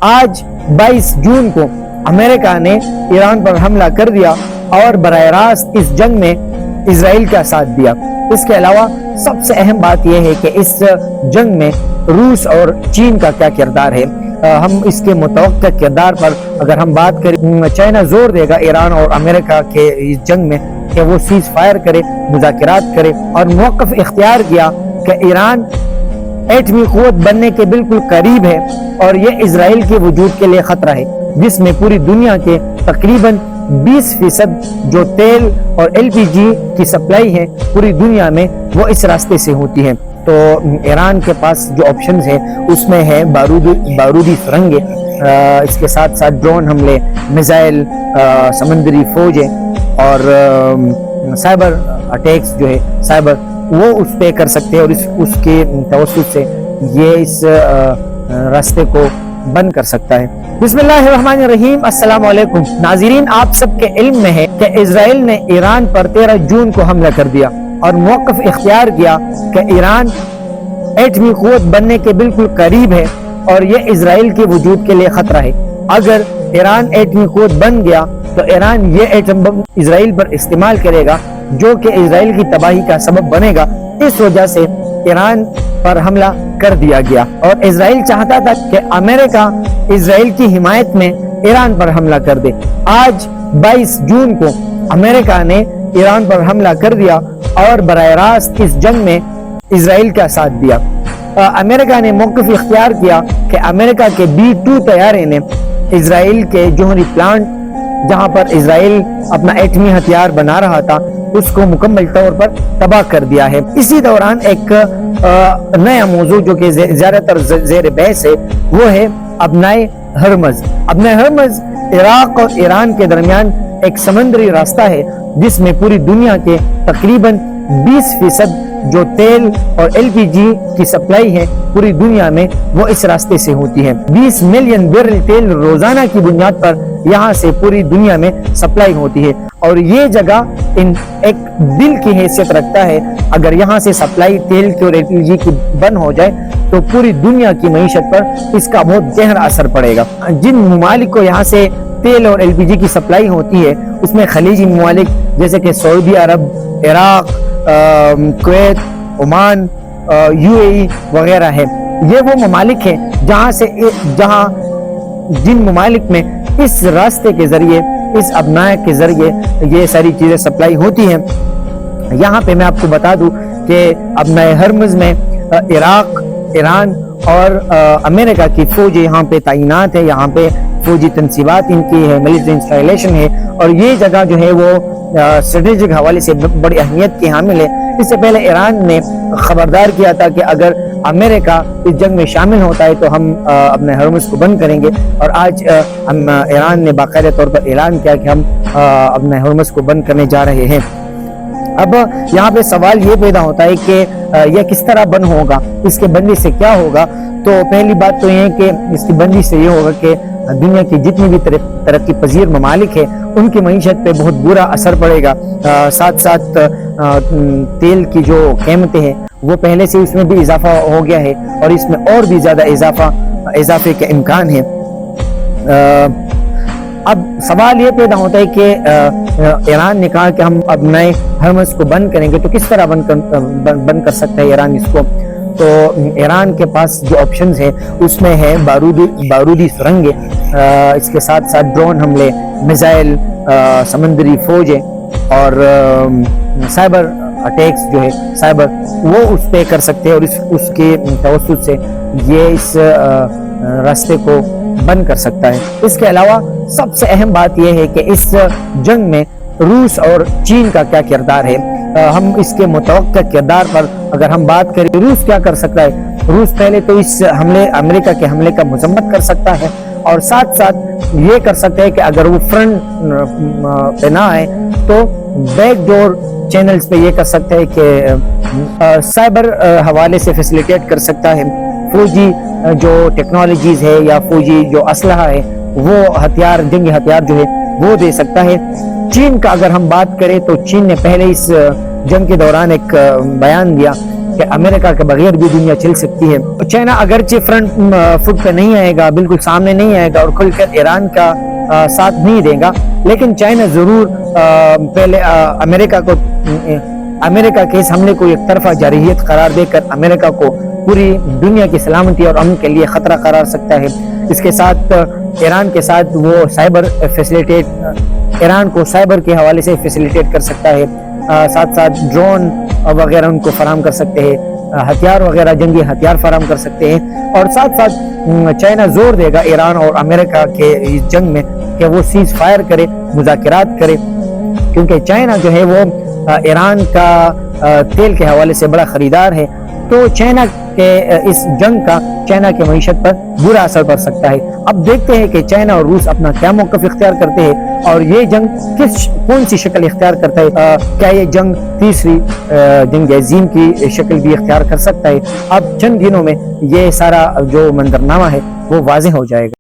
آج 22 جون کو امریکہ نے ایران پر حملہ کر دیا اور براہ راست اس جنگ میں اسرائیل کا ساتھ دیا۔ اس کے علاوہ سب سے اہم بات یہ ہے کہ اس جنگ میں روس اور چین کا کیا کردار ہے۔ ہم اس کے متوقع کردار پر اگر ہم بات کریں، چائنا زور دے گا ایران اور امریکہ کے اس جنگ میں کہ وہ سیز فائر کرے، مذاکرات کرے، اور موقف اختیار کیا کہ ایران ایٹمی قوت بننے کے بالکل قریب ہے اور یہ اسرائیل کے وجود کے لیے خطرہ ہے، جس میں پوری دنیا کے تقریباً 20% جو تیل اور LPG کی سپلائی ہے پوری دنیا میں وہ اس راستے سے ہوتی ہے۔ تو ایران کے پاس جو آپشنز ہیں اس میں ہے بارودی سرنگیں، اس کے ساتھ ساتھ ڈرون حملے، میزائل، سمندری فوجیں اور سائبر اٹیکس جو ہے سائبر، وہ اس پہ کر سکتے ہیں اور اس کے توسط سے یہ اس راستے کو بند کر سکتا ہے۔ بسم اللہ الرحمن الرحیم۔ السلام علیکم ناظرین، آپ سب کے علم میں ہے کہ اسرائیل نے ایران پر 13 جون کو حملہ کر دیا اور موقف اختیار کیا کہ ایران ایٹمی قوت بننے کے بالکل قریب ہے اور یہ اسرائیل کے وجود کے لیے خطرہ ہے۔ اگر ایران ایٹمی قوت بن گیا تو ایران یہ ایٹم بم اسرائیل پر استعمال کرے گا جو کہ اسرائیل کی تباہی کا سبب بنے گا۔ اس وجہ سے ایران پر حملہ کر دیا گیا اور اسرائیل چاہتا تھا کہ امریکہ اسرائیل کی حمایت میں ایران پر حملہ کر دے۔ آج 22 جون کو امریکہ نے ایران پر حملہ کر دیا اور براہ راست اس جنگ میں اسرائیل کا ساتھ دیا۔ امریکہ نے موقف اختیار کیا کہ امریکہ کے B-2 طیارے نے اسرائیل کے جوہری پلانٹ جہاں پر اسرائیل اپنا ایٹمی ہتھیار بنا رہا تھا اس کو مکمل طور پر تباہ کر دیا ہے۔ اسی دوران ایک نیا موضوع جو کہ زیادہ تر زیر بحث ہے وہ ہے ابنائے ہرمز۔ ابنائے ہرمز عراق اور ایران کے درمیان ایک سمندری راستہ ہے جس میں پوری دنیا کے تقریباً 20% جو تیل اور LPG کی سپلائی ہے پوری دنیا میں وہ اس راستے سے ہوتی ہے۔ 20 ملین بیرل تیل روزانہ کی بنیاد پر یہاں سے پوری دنیا میں سپلائی ہوتی ہے اور یہ جگہ ایک دل کی حیثیت رکھتا ہے۔ اگر یہاں سے سپلائی تیل کی اور LPG کی بند ہو جائے تو پوری دنیا کی معیشت پر اس کا بہت گہرا اثر پڑے گا۔ جن ممالک کو یہاں سے تیل اور LPG کی سپلائی ہوتی ہے اس میں خلیجی ممالک جیسے کہ سعودی عرب، عراق، کویت، عمان، UAE وغیرہ ہے۔ یہ وہ ممالک ہیں جہاں جن ممالک میں اس راستے کے ذریعے، اس ابنائے کے ذریعے یہ ساری چیزیں سپلائی ہوتی ہیں۔ یہاں پہ میں آپ کو بتا دوں کہ ابنائے ہرمز میں عراق، ایران اور امریکہ کی فوج یہاں پہ تعینات ہے، یہاں پہ فوجی تنصیبات ان کی ہے، ملٹری انسٹالیشن ہے اور یہ جگہ جو ہے وہ اسٹریٹجک حوالے سے بڑی اہمیت کی حامل ہے۔ اس سے پہلے ایران نے خبردار کیا تھا کہ اگر امریکہ اس جنگ میں شامل ہوتا ہے تو ہم اپنے ہرمز کو بند کریں گے، اور آج ایران نے باقاعدہ طور پر اعلان کیا کہ ہم اپنے ہرمز کو بند کرنے جا رہے ہیں۔ اب یہاں پہ سوال یہ پیدا ہوتا ہے کہ یہ کس طرح بند ہوگا، اس کے بندی سے کیا ہوگا؟ تو پہلی بات تو یہ ہے کہ اس کی بندی سے یہ ہوگا کہ دنیا کی جتنی بھی ترقی پذیر ممالک ہیں ان کی معیشت پہ بہت برا اثر پڑے گا۔ ساتھ ساتھ تیل کی جو قیمتیں ہیں وہ پہلے سے اس میں بھی اضافہ ہو گیا ہے اور اس میں اور بھی زیادہ اضافے کے امکان ہے۔ اب سوال یہ پیدا ہوتا ہے کہ ایران نے کہا کہ ہم اپنے ہرمز کو بند کریں گے، تو کس طرح بند کر سکتا ہے ایران اس کو؟ تو ایران کے پاس جو آپشنز ہیں اس میں ہے بارودی سرنگیں، اس کے ساتھ ساتھ ڈرون حملے، میزائل، سمندری فوجیں اور سائبر اٹیکس جو ہے سائبر، وہ اس پہ کر سکتے ہیں اور اس کے توسط سے یہ اس راستے کو بند کر سکتا ہے۔ اس کے علاوہ سب سے اہم بات یہ ہے کہ اس جنگ میں روس اور چین کا کیا کردار ہے۔ ہم اس کے متوقع کردار پر اگر ہم بات کریں، روس کیا کر سکتا ہے؟ روس پہلے تو اس امریکہ کے حملے کا مذمت کر سکتا ہے اور ساتھ ساتھ یہ کر سکتا ہے کہ اگر وہ فرنٹ پہ نہ آئے تو بیک ڈور چینلز پہ یہ کر سکتا ہے کہ سائبر حوالے سے فیسیلیٹیٹ کر سکتا ہے، فوجی جو ٹیکنالوجیز ہے یا فوجی جو اسلحہ ہے وہ ہتھیار، جنگی ہتھیار جو ہے وہ دے سکتا ہے۔ چین کا اگر ہم بات کریں تو چین نے پہلے اس جنگ کے دوران ایک بیان دیا کہ امریکہ کے بغیر بھی دنیا چل سکتی ہے. چائنا اگرچہ فرنٹ فٹ پہ نہیں آئے گا, بالکل سامنے نہیں آئے گا اور کھل کر ایران کا ساتھ نہیں دے گا, لیکن چائنا ضرور پہلے امریکہ کے اس حملے کو ایک طرفہ جارحیت قرار دے کر امریکہ کو پوری دنیا کی سلامتی اور امن کے لیے خطرہ قرار سکتا ہے. اس کے ساتھ ایران کے ساتھ وہ ایران کو سائبر کے حوالے سے فیسیلیٹیٹ کر سکتا ہے, ساتھ ساتھ ڈرون وغیرہ ان کو فراہم کر سکتے ہیں, ہتھیار وغیرہ جنگی ہتھیار فراہم کر سکتے ہیں, اور ساتھ ساتھ چائنا زور دے گا ایران اور امریکہ کے اس جنگ میں کہ وہ سیز فائر کرے, مذاکرات کرے, کیونکہ چائنا جو ہے وہ ایران کا تیل کے حوالے سے بڑا خریدار ہے. تو چائنا کے اس جنگ کا چائنا کی معیشت پر برا اثر پڑ سکتا ہے. اب دیکھتے ہیں کہ چائنا اور روس اپنا کیا موقف اختیار کرتے ہیں اور یہ جنگ کون سی شکل اختیار کرتا ہے. کیا یہ جنگ تیسری جنگ عظیم کی شکل بھی اختیار کر سکتا ہے؟ اب چند دنوں میں یہ سارا جو منظرنامہ ہے وہ واضح ہو جائے گا.